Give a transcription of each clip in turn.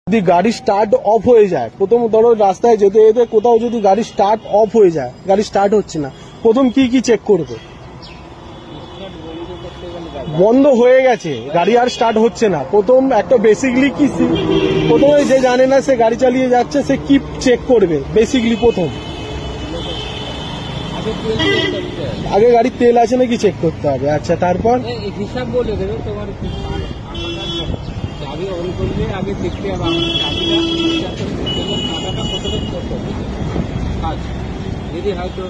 যদি গাড়ি start of হয়ে যায়, প্রথম ধরো রাস্তায় যেতে যেতে কোথাও যদি গাড়ি স্টার্ট অফ হয়ে যায়, গাড়ি স্টার্ট হচ্ছে না, প্রথম কি কি চেক করবে? বন্ধ হয়ে গেছে, গাড়ি আর স্টার্ট হচ্ছে না, প্রথম একটা বেসিকলি কি, প্রথমে যে জানে না সে গাড়ি চালিয়ে যাচ্ছে সে কি চেক করবে বেসিকলি? প্রথম আগে গাড়ির তেল আছে নাকি চেক করতে হবে। আচ্ছা, তারপর হিসাব বলে দেবে তোমার চাবি অন করলে আগে দেখতে হবে চাবিটা প্রথমে করতে হবে। আচ্ছা, যদি হয়তো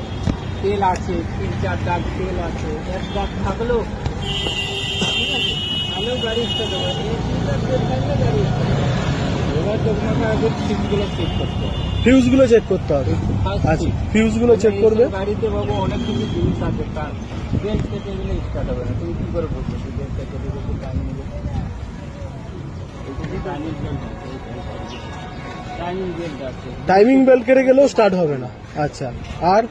তেল আছে 3-4 দাগ তেল আছে, 1 দাগ থাকলেও ঠিক আছে, তাহলেও গাড়ি স্টার্ট হবে। গাড়ি এবার তোমাকে আগে ফিউজগুলো চেক করতে হবে। ফিউজগুলো চেক করতে হবে। আচ্ছা, ফিউজগুলো চেক করবে। গাড়িতে বাবু অনেক কিছু জিনিস আছে, কার বেল্ট কেটে গেলে স্টার্ট হবে না। তুমি কি করে বলছো বেল্ট কেটে গেলে টাইমিং বেল্ট কেটে গেলেও স্টার্ট হবে না। আচ্ছা, আর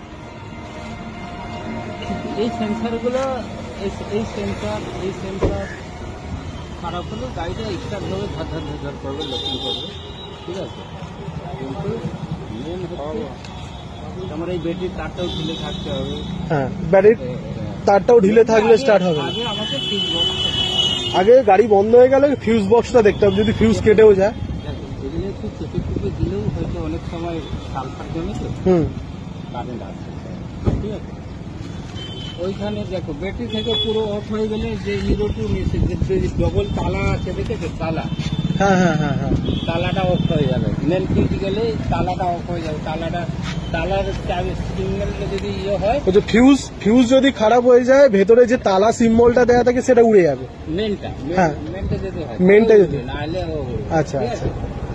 এই সেন্সারগুলো, এই সেন্সার খারাপ হলে গাড়িটা স্টার্ট হবে, ধার করবে, লক্ষ্য করবে, ঠিক আছে। কিন্তু মেন হচ্ছে তোমার এই ব্যাটারির তারটাও ঢিলে থাকতে হবে। হ্যাঁ, ব্যাটারির তারটাও ঢিলে থাকলে স্টার্ট হবে। আগে আমাকে ফিউজ বক্স, আগে গাড়ি বন্ধ হয়ে গেলে ফিউজ বক্সটা দেখতে হবে, যদি ফিউজ কেটেও যায়। এগুলো একটু চেপে চেপে দিলেও হয়তো অনেক সময় সালফার জমে তো কারেন্ট আসছে, ঠিক আছে। ওইখানে দেখো ব্যাটারি থেকে পুরো অফ হয়ে গেলে যে জিরো টু মেসেজ, ডবল তালা আছে দেখেছো, তালা, হ্যাঁ হ্যাঁ হ্যাঁ হ্যাঁ, তালাটা অফ হয়ে যাবে। মেন ফিউজ গেলে তালাটা অফ হয়ে যাবে। তালার সিগন্যালটা যদি ইয়ে হয়, ফিউজ যদি খারাপ হয়ে যায়, ভেতরে যে তালা সিম্বলটা দেওয়া থাকে সেটা উড়ে যাবে। মেনটা যদি হয়, মেনটা যদি, নাহলে আচ্ছা আচ্ছা,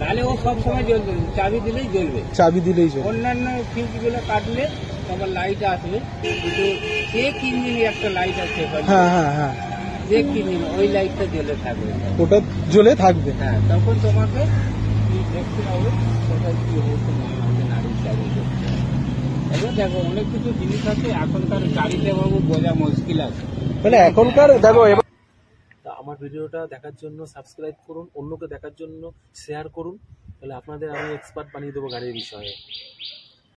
তাহলে ও সব সময় জ্বলবে, চাবি দিলেই জ্বলবে। চাবি দিলেই জ্বলবে। অন্যান্য ফিউজগুলো কাটলে তোমার লাইট আসবে, কিন্তু চেক ইঞ্জিন একটা লাইট আছে, হ্যাঁ হ্যাঁ হ্যাঁ, চেক ইঞ্জিন ওই লাইটটা জ্বলে থাকবে, ওটা জ্বলে থাকবে। হ্যাঁ, তখন তোমাকে দেখতে হবে কোথায় কি হচ্ছে না হচ্ছে, নারী চাবি করছে। এবার দেখো অনেক কিছু জিনিস আছে এখনকার গাড়িতে বাবু বোঝা মুশকিল আছে, মানে এখনকার দেখো। আমার ভিডিওটা দেখার জন্য সাবস্ক্রাইব করুন, অন্যকে দেখার জন্য শেয়ার করুন, তাহলে আপনাদের আমি এক্সপার্ট বানিয়ে দেবো গাড়ির বিষয়ে।